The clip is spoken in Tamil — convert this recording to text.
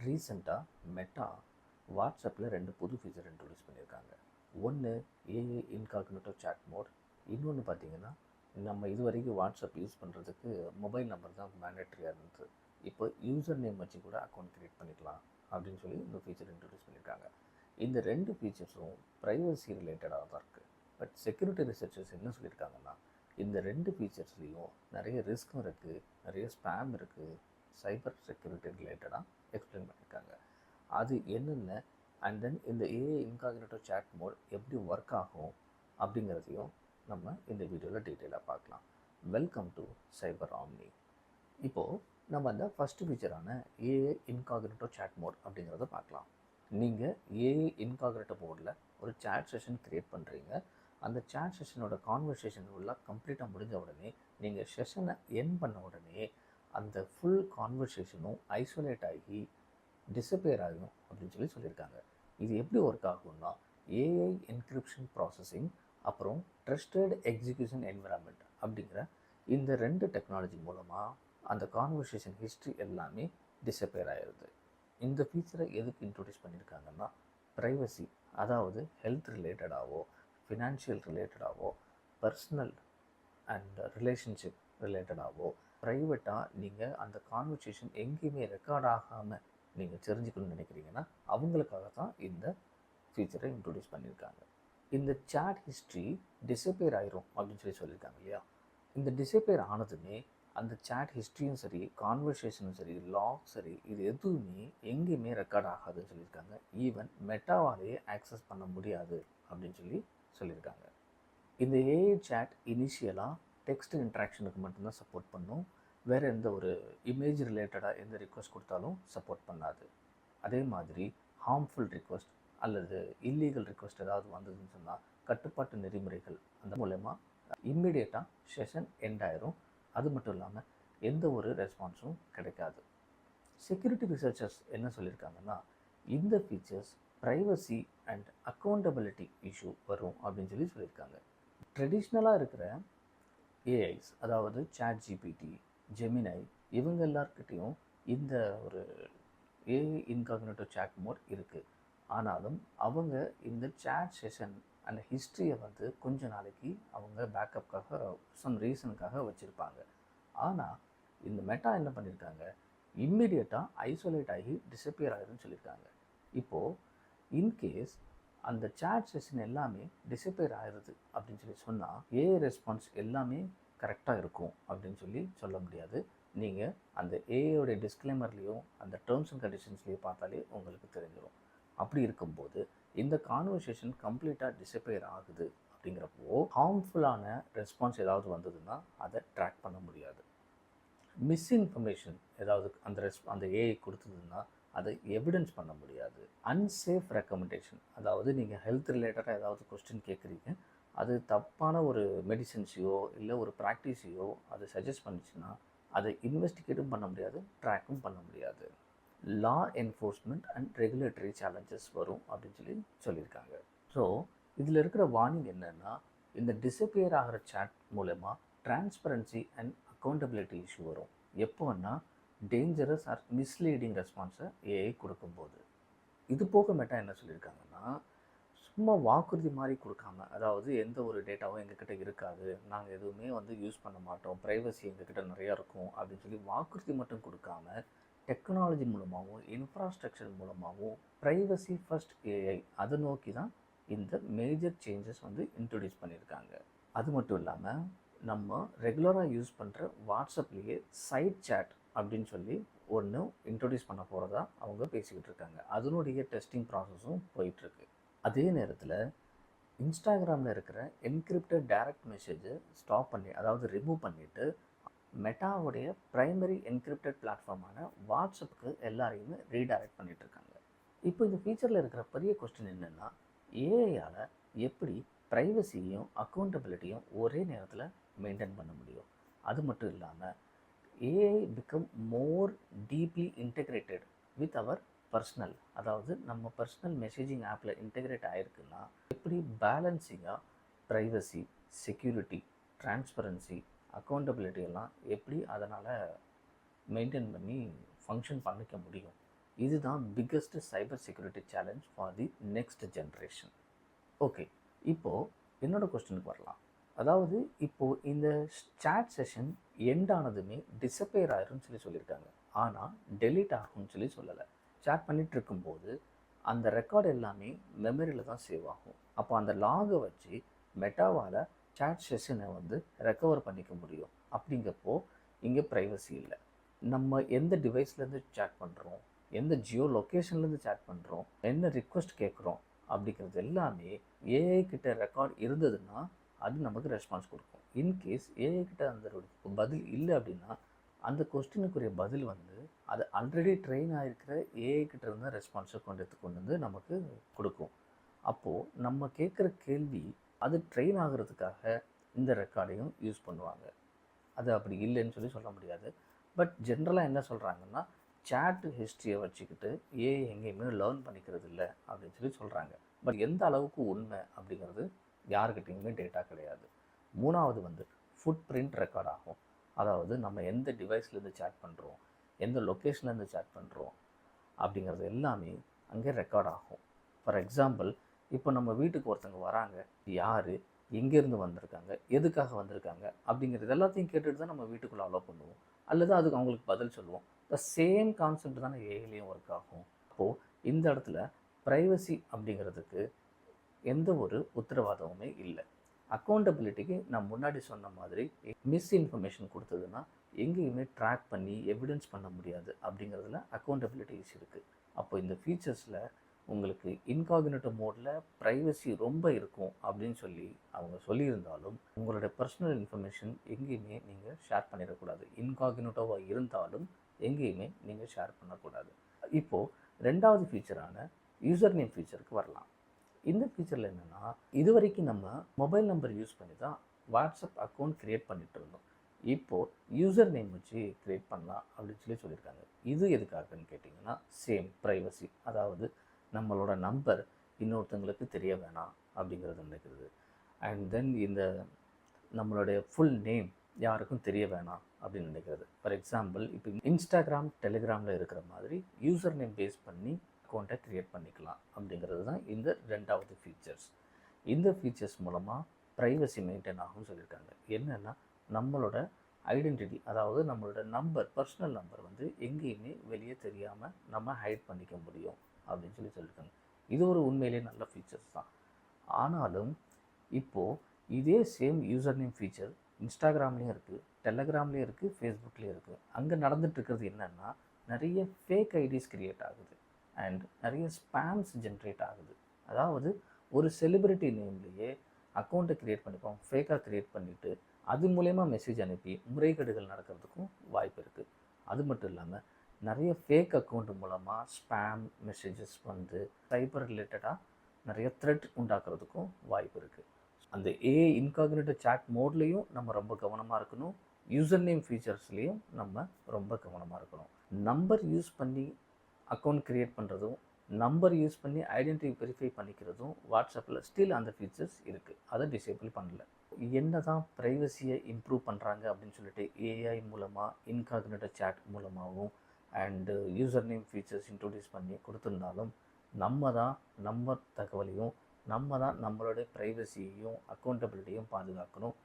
ரீசெண்டாக மெட்டா வாட்ஸ்அப்பில் 2 புது ஃபீச்சர் இன்ட்ரடியூஸ் பண்ணியிருக்காங்க. ஒன்று ஏஐ இன்காக்னிட்டோ சாட் மோட், இன்னொன்று பார்த்தீங்கன்னா நம்ம இது வரைக்கும் வாட்ஸ்அப் யூஸ் பண்ணுறதுக்கு மொபைல் நம்பர் தான் மேண்டேட்ரியாக இருந்தது. இப்போ யூசர் நேம் வச்சு கூட அக்கௌண்ட் க்ரியேட் பண்ணிக்கலாம் அப்படின்னு சொல்லி இந்த ஃபீச்சர் இன்ட்ரடியூஸ் பண்ணியிருக்காங்க. இந்த 2 ஃபீச்சர்ஸும் ப்ரைவசி ரிலேட்டடாக தான் இருக்குது. பட் செக்யூரிட்டி ரிசர்ச்சர்ஸ் என்ன சொல்லியிருக்காங்கன்னா, இந்த 2 ஃபீச்சர்ஸ்லேயும் நிறைய ரிஸ்க்கும் இருக்குது, நிறைய ஸ்பேம் இருக்குது, சைபர் செக்யூரிட்டி ரிலேட்டடாக எக்ஸ்பிளைன் பண்ணியிருக்காங்க. அது என்னென்ன அண்ட் தென் இந்த ஏஐ இன்காக்னிட்டோ சாட் மோட் எப்படி ஒர்க் ஆகும் அப்படிங்கிறதையும் நம்ம இந்த வீடியோவில் டீட்டெயிலாக பார்க்கலாம். Welcome to Cyber Omni. இப்போது நம்ம அந்த ஃபஸ்ட்டு ஃபீச்சரான ஏஐ இன்காக்னிட்டோ சாட் மோட் அப்படிங்கிறத பார்க்கலாம். நீங்கள் ஏஐ இன்காக்னிட்டோ மோடில் ஒரு சாட் செஷன் க்ரியேட் பண்ணுறீங்க. அந்த சாட் செஷனோட கான்வர்சேஷன் ஃபுல்லாக கம்ப்ளீட்டாக முடிஞ்ச உடனே நீங்கள் செஷனை எண்ட் பண்ண உடனே அந்த ஃபுல் கான்வர்சேஷனும் ஐசோலேட் ஆகி டிஸப்பியர் ஆகும் அப்படின்னு சொல்லியிருக்காங்க. இது எப்படி ஒர்க் ஆகும்னா, ஏஐ என்கிரிப்ஷன் ப்ராசஸிங் அப்புறம் ட்ரஸ்டட் எக்ஸிக்யூஷன் என்விரான்மெண்ட் அப்படிங்கிற இந்த 2 டெக்னாலஜி மூலமாக அந்த கான்வர்சேஷன் ஹிஸ்ட்ரி எல்லாமே டிஸப்பியர் ஆகிடுது. இந்த ஃபீச்சரை எதுக்கு இன்ட்ரடியூஸ் பண்ணியிருக்காங்கன்னா, ப்ரைவசி, அதாவது ஹெல்த் ரிலேட்டடாகவோ ஃபினான்ஷியல் ரிலேட்டடாகவோ பர்சனல் அண்ட் ரிலேஷன்ஷிப் ரிலேட்டடாகவோ ப்ரைவேட்டாக நீங்கள் அந்த கான்வர்சேஷன் எங்கேயுமே ரெக்கார்ட் ஆகாமல் நீங்கள் தெரிஞ்சுக்கணும்னு நினைக்கிறீங்கன்னா அவங்களுக்காக தான் இந்த ஃபீச்சரை இன்ட்ரடியூஸ் பண்ணியிருக்காங்க. இந்த சாட் ஹிஸ்ட்ரி டிஸப்பியர் ஆயிரும் அப்படின்னு சொல்லியிருக்காங்க இல்லையா. இந்த டிஸப்பியர் ஆனதுமே அந்த சாட் ஹிஸ்ட்ரியும் சரி, கான்வர்சேஷனும் சரி, லாக் சரி, இது எதுவுமே எங்கேயுமே ரெக்கார்ட் ஆகாதுன்னு சொல்லியிருக்காங்க. ஈவன் மெட்டாவாலேயே ஆக்சஸ் பண்ண முடியாது அப்படின்னு சொல்லியிருக்காங்க. இந்த ஏஐ சாட் இனிஷியலாக டெக்ஸ்ட் இன்ட்ராக்ஷனுக்கு மட்டும்தான் சப்போர்ட் பண்ணும். வேறு எந்த ஒரு இமேஜ் ரிலேட்டடாக எந்த ரிக்வெஸ்ட் கொடுத்தாலும் சப்போர்ட் பண்ணாது. அதே மாதிரி ஹார்ம்ஃபுல் ரிக்வெஸ்ட் அல்லது இல்லீகல் ரிக்வெஸ்ட் ஏதாவது வந்ததுன்னு சொன்னால் கட்டுப்பாட்டு நெறிமுறைகள் அந்த மூலமா இம்மிடியேட்டாக செஷன் எண்ட் ஆயிரும். அது மட்டும் இல்லாமல் எந்த ஒரு ரெஸ்பான்ஸும் கிடைக்காது. செக்யூரிட்டி ரிசர்ச்சர்ஸ் என்ன சொல்லியிருக்காங்கன்னா, இந்த features privacy and accountability issue வரும் அப்படின்னு சொல்லியிருக்காங்க. ட்ரெடிஷ்னலாக இருக்கிற ஏஐஸ், அதாவது சாட் ஜிபிடி, ஜெமினை, இவங்க எல்லார்கிட்டையும் இந்த ஒரு ஏஐ இன்காக்னிட்டோ சாட் மோட் இருக்குது. ஆனாலும் அவங்க இந்த சாட் செஷன் அந்த ஹிஸ்ட்ரியை கொஞ்ச நாளைக்கு அவங்க பேக்கப்புக்காக சம் ரீசனுக்காக வச்சுருப்பாங்க. ஆனால் இந்த மெட்டா என்ன பண்ணியிருக்காங்க, இம்மிடியட்டாக ஐசோலேட் ஆகி டிஸப்பியர் ஆகிருன்னு சொல்லியிருக்காங்க. இப்போது இன்கேஸ் அந்த சாட் செஷன் எல்லாமே டிஸப்பியர் ஆகிடுது அப்படின்னு சொன்னால் ஏஐ ரெஸ்பான்ஸ் எல்லாமே கரெக்டாக இருக்கும் அப்படின்னு சொல்ல முடியாது. நீங்கள் அந்த ஏஐயோடைய டிஸ்க்ளைமர்லேயும் அந்த டேர்ம்ஸ் அண்ட் கண்டிஷன்ஸ்லேயும் பார்த்தாலே உங்களுக்கு தெரிஞ்சிடும். அப்படி இருக்கும்போது இந்த கான்வர்சேஷன் கம்ப்ளீட்டாக டிஸப்பியர் ஆகுது அப்படிங்கிறப்போ ஹார்ம்ஃபுல்லான ரெஸ்பான்ஸ் ஏதாவது வந்ததுன்னா அதை ட்ராக் பண்ண முடியாது. மிஸ்இன்ஃபர்மேஷன் ஏதாவது அந்த ஏஐ கொடுத்ததுன்னா அதை எவிடன்ஸ் பண்ண முடியாது. அன்சேஃப் ரெக்கமெண்டேஷன், அதாவது நீங்கள் ஹெல்த் ரிலேட்டடாக ஏதாவது கொஸ்டின் கேட்குறீங்க, அது தப்பான ஒரு மெடிசன்ஸையோ இல்லை ஒரு ப்ராக்டிஸையோ அது சஜஸ்ட் பண்ணிச்சுன்னா அதை இன்வெஸ்டிகேட்டும் பண்ண முடியாது, ட்ராக்கும் பண்ண முடியாது. லா என்ஃபோர்ஸ்மெண்ட் அண்ட் ரெகுலேட்டரி சேலஞ்சஸ் வரும் அப்படின்னு சொல்லியிருக்காங்க. ஸோ இதில் இருக்கிற வார்னிங் என்னென்னா, இந்த டிஸப்பியர் ஆகிற சாட் மூலமாக டிரான்ஸ்பரன்சி அண்ட் அக்கௌண்டபிலிட்டி இஷ்யூ வரும். எப்போன்னா டேஞ்சரஸ் ஆர் மிஸ்லீடிங் ரெஸ்பான்ஸை ஏஐ கொடுக்கும்போது. இது போக மெட்டா என்ன சொல்லியிருக்காங்கன்னா, சும்மா வாக்குறுதி மாதிரி கொடுக்காம, அதாவது எந்த ஒரு டேட்டாவும் எங்ககிட்ட இருக்காது, நாங்கள் எதுவுமே யூஸ் பண்ண மாட்டோம், ப்ரைவசி எங்ககிட்ட நிறையா இருக்கும் அப்படின்னு வாக்குறுதி மட்டும் கொடுக்காம டெக்னாலஜி மூலமாகவும் இன்ஃப்ராஸ்ட்ரக்சர் மூலமாகவும் ப்ரைவசி ஃபர்ஸ்ட் ஏஐ அதை நோக்கி தான் இந்த மேஜர் சேஞ்சஸ் இன்ட்ரடியூஸ் பண்ணியிருக்காங்க. அது மட்டும் இல்லாமல் நம்ம ரெகுலராக யூஸ் பண்ணுற வாட்ஸ்அப்லேயே சைட் சாட் அப்படின்னு ஒன்று இன்ட்ரடியூஸ் பண்ண போகிறதா அவங்க பேசிக்கிட்டு இருக்காங்க. அதனுடைய டெஸ்டிங் ப்ராசஸும் போயிட்டுருக்கு. அதே நேரத்தில் இன்ஸ்டாகிராமில் இருக்கிற என்கிரிப்டட் டைரக்ட் மெசேஜை ஸ்டாப் பண்ணி, அதாவது ரிமூவ் பண்ணிவிட்டு மெட்டாவுடைய ப்ரைமரி என்கிரிப்டட் பிளாட்ஃபார்மான வாட்ஸ்அப்புக்கு எல்லாரையுமே ரீடைரக்ட் பண்ணிகிட்ருக்காங்க. இப்போ இந்த ஃபீச்சரில் இருக்கிற பெரிய கொஸ்டின் என்னென்னா, ஏஐயால் எப்படி ப்ரைவசியையும் அக்கௌண்டபிலிட்டியும் ஒரே நேரத்தில் மெயின்டைன் பண்ண முடியும்? அது மட்டும் இல்லாமல் AI become more deeply integrated with our personal, அதாவது நம்ம பர்சனல் மெசேஜிங் ஆப்பில் இன்டெகிரேட் ஆகிருக்குன்னா எப்படி பேலன்சிங்காக ப்ரைவசி, செக்யூரிட்டி, டிரான்ஸ்பரன்சி, அக்கௌண்டபிலிட்டி எல்லாம் எப்படி அதனால் மெயின்டைன் பண்ணி ஃபங்க்ஷன் பண்ணிக்க முடியும் இதுதான் biggest cyber security challenge for the next generation. Okay, இப்போது என்னோட கொஸ்டினுக்கு வரலாம். அதாவது இப்போது இந்த சாட் செஷன் எண்ட் ஆனதுமே டிஸப்பியர் ஆயிரும்னு சொல்லியிருக்காங்க. ஆனால் டெலீட் ஆகும்னு சொல்லலை. சாட் பண்ணிகிட்டு இருக்கும்போது அந்த ரெக்கார்டு எல்லாமே மெமரியில் தான் சேவ் ஆகும். அப்போ அந்த லாகை வச்சு மெட்டாவால் சாட் செஷனை ரெக்கவர் பண்ணிக்க முடியும். அப்படிங்கப்போ இங்கே ப்ரைவசி இல்லை. நம்ம எந்த டிவைஸ்லேருந்து சேட் பண்ணுறோம், எந்த ஜியோ லொக்கேஷன்லேருந்து சேட் பண்ணுறோம், என்ன ரிக்வெஸ்ட் கேட்குறோம் அப்படிங்கிறது எல்லாமே ஏஐ கிட்ட ரெக்கார்ட் இருந்ததுன்னா அது நமக்கு ரெஸ்பான்ஸ் கொடுக்கும். இன்கேஸ் ஏஐ கிட்ட அந்த பதில் இல்லை அப்படின்னா அந்த கொஸ்டினுக்குரிய பதில் அது ஆல்ரெடி ட்ரெயின் ஆகிருக்கிற ஏஐ கிட்ட இருந்த ரெஸ்பான்ஸை கொண்டு வந்து நமக்கு கொடுக்கும். அப்போது நம்ம கேட்குற கேள்வி அது ட்ரெயின் ஆகிறதுக்காக இந்த ரெக்கார்டையும் யூஸ் பண்ணுவாங்க. அது அப்படி இல்லைன்னு சொல்ல முடியாது. பட் ஜென்ரலாக என்ன சொல்கிறாங்கன்னா, சேட் ஹிஸ்ட்ரியை வச்சுக்கிட்டு ஏஐ எங்கேயுமே லேர்ன் பண்ணிக்கிறது இல்லை அப்படின்னு சொல்கிறாங்க. பட் எந்த அளவுக்கு உண்மை அப்படிங்கிறது யாருக்கிட்டையுமே டேட்டா கிடையாது. மூணாவது ஃபுட் பிரிண்ட் ரெக்கார்ட் ஆகும். அதாவது நம்ம எந்த டிவைஸ்லேருந்து சேட் பண்ணுறோம், எந்த லொக்கேஷன்லேருந்து சேட் பண்ணுறோம் அப்படிங்கிறது எல்லாமே அங்கே ரெக்கார்ட் ஆகும். ஃபார் எக்ஸாம்பிள், இப்போ நம்ம வீட்டுக்கு ஒருத்தங்க வராங்க, யார், எங்கேருந்து வந்திருக்காங்க, எதுக்காக வந்திருக்காங்க அப்படிங்கிறது எல்லாத்தையும் கேட்டுட்டு தான் நம்ம வீட்டுக்குள்ளே அலோவ் பண்ணுவோம், அல்லது அதுக்கு அவங்களுக்கு பதில் சொல்லுவோம். த சேம் கான்செப்ட் தானே ஏஐலையும் ஒர்க் ஆகும். அப்போது இந்த இடத்துல ப்ரைவசி அப்படிங்கிறதுக்கு எந்த ஒரு உத்தரவாதமுமே இல்லை. அக்கௌண்டபிலிட்டிக்கு நான் முன்னாடி சொன்ன மாதிரி மிஸ்இன்ஃபர்மேஷன் கொடுத்ததுன்னா எங்கேயுமே ட்ராக் பண்ணி எவிடன்ஸ் பண்ண முடியாது. அப்படிங்கிறதுல அக்கௌண்டபிலிட்டிஸ் இருக்குது. அப்போ இந்த ஃபீச்சர்ஸில் உங்களுக்கு இன்காகினேட்டோ மோடில் ப்ரைவசி ரொம்ப இருக்கும் அப்படின்னு அவங்க சொல்லியிருந்தாலும் உங்களோட பர்சனல் இன்ஃபர்மேஷன் எங்கேயுமே நீங்கள் ஷேர் பண்ணிடக்கூடாது. இன்காகினேட்டோவாக இருந்தாலும் எங்கேயுமே நீங்கள் ஷேர் பண்ணக்கூடாது. இப்போது ரெண்டாவது ஃபீச்சரான யூசர் நேம் ஃபீச்சருக்கு வரலாம். இந்த ஃபீச்சரில் என்னென்னா, இது வரைக்கும் நம்ம மொபைல் நம்பர் யூஸ் பண்ணி தான் வாட்ஸ்அப் அக்கௌண்ட் க்ரியேட் பண்ணிகிட்டு இருந்தோம். இப்போது யூசர் நேம் வச்சு க்ரியேட் பண்ணலாம் அப்படின்னு சொல்லியிருக்காங்க. இது எதுக்காகன்னு கேட்டிங்கன்னா, சேம் ப்ரைவசி. அதாவது நம்மளோட நம்பர் இன்னொருத்தங்களுக்கு தெரிய வேணாம் அப்படிங்கிறது நினைக்கிறது. அண்ட் தென் இந்த நம்மளுடைய ஃபுல் நேம் யாருக்கும் தெரிய வேணாம் அப்படின்னு நினைக்கிறது. ஃபார் எக்ஸாம்பிள், இப்போ இன்ஸ்டாகிராம், டெலிகிராமில் இருக்கிற மாதிரி யூசர் நேம் பேஸ் பண்ணி அக்கௌண்ட்டை க்ரியேட் பண்ணிக்கலாம் அப்படிங்கிறது தான் இந்த ரெண்டாவது ஃபீச்சர்ஸ். இந்த ஃபீச்சர்ஸ் மூலமாக ப்ரைவசி மெயின்டைன் ஆகும்னு சொல்லியிருக்காங்க. என்னென்னா, நம்மளோட ஐடென்டிட்டி, அதாவது நம்மளோட நம்பர், பர்சனல் நம்பர் எங்கேயுமே வெளியே தெரியாமல் நம்ம ஹைட் பண்ணிக்க முடியும் அப்படின்னு சொல்லியிருக்காங்க. இது ஒரு உண்மையிலேயே நல்ல ஃபீச்சர்ஸ் தான். ஆனாலும் இப்போது இதே சேம் யூசர் நேம் ஃபீச்சர் இன்ஸ்டாகிராம்லேயும் இருக்குது, டெலகிராம்லேயும் இருக்குது, ஃபேஸ்புக்லேயும் இருக்குது. அங்கே நடந்துகிட்ருக்கிறது என்னென்னா, நிறைய ஃபேக் ஐடிஸ் க்ரியேட் ஆகுது அண்ட் நிறைய ஸ்பேம்ஸ் ஜென்ரேட் ஆகுது. அதாவது ஒரு செலிப்ரிட்டி நேம்லேயே அக்கௌண்ட்டை க்ரியேட் பண்ணிப்போம், ஃபேக்காக க்ரியேட் பண்ணிவிட்டு அது மூலயமா மெசேஜ் அனுப்பி முறைகேடுகள் நடக்கிறதுக்கும் வாய்ப்பு இருக்குது. அது மட்டும் இல்லாமல் நிறைய ஃபேக் அக்கௌண்ட் மூலமாக ஸ்பேம் மெசேஜஸ் சைபர் ரிலேட்டடாக நிறைய த்ரெட் உண்டாக்குறதுக்கும் வாய்ப்பு இருக்குது. அந்த ஏஐ இன்காகினேட்டோ சாட் மோட்லேயும் நம்ம ரொம்ப கவனமாக இருக்கணும். யூசர் நேம் ஃபீச்சர்ஸ்லேயும் நம்ம ரொம்ப கவனமாக இருக்கணும். நம்பர் யூஸ் பண்ணி அக்கௌண்ட் க்ரியேட் பண்ணுறதும், நம்பர் யூஸ் பண்ணி ஐடென்டிட்டி வெரிஃபை பண்ணிக்கிறதும் வாட்ஸ்அப்பில் ஸ்டில் அந்த ஃபீச்சர்ஸ் இருக்குது. அதை டிசேபிள் பண்ணல. என்ன தான் ப்ரைவசியை இம்ப்ரூவ் பண்ணுறாங்க அப்படின்னு சொல்லிட்டு ஏஐ மூலமாக, இன்காகினேட்டோ சாட் மூலமாகவும் and user name features introduce பண்ணி கொடுத்துருந்தாலும் நம்ம தான் நம்ம தகவலையும், நம்ம தான் நம்மளுடைய ப்ரைவசியையும் அக்கௌண்டபிலிட்டியும் பாதுகாக்கணும்.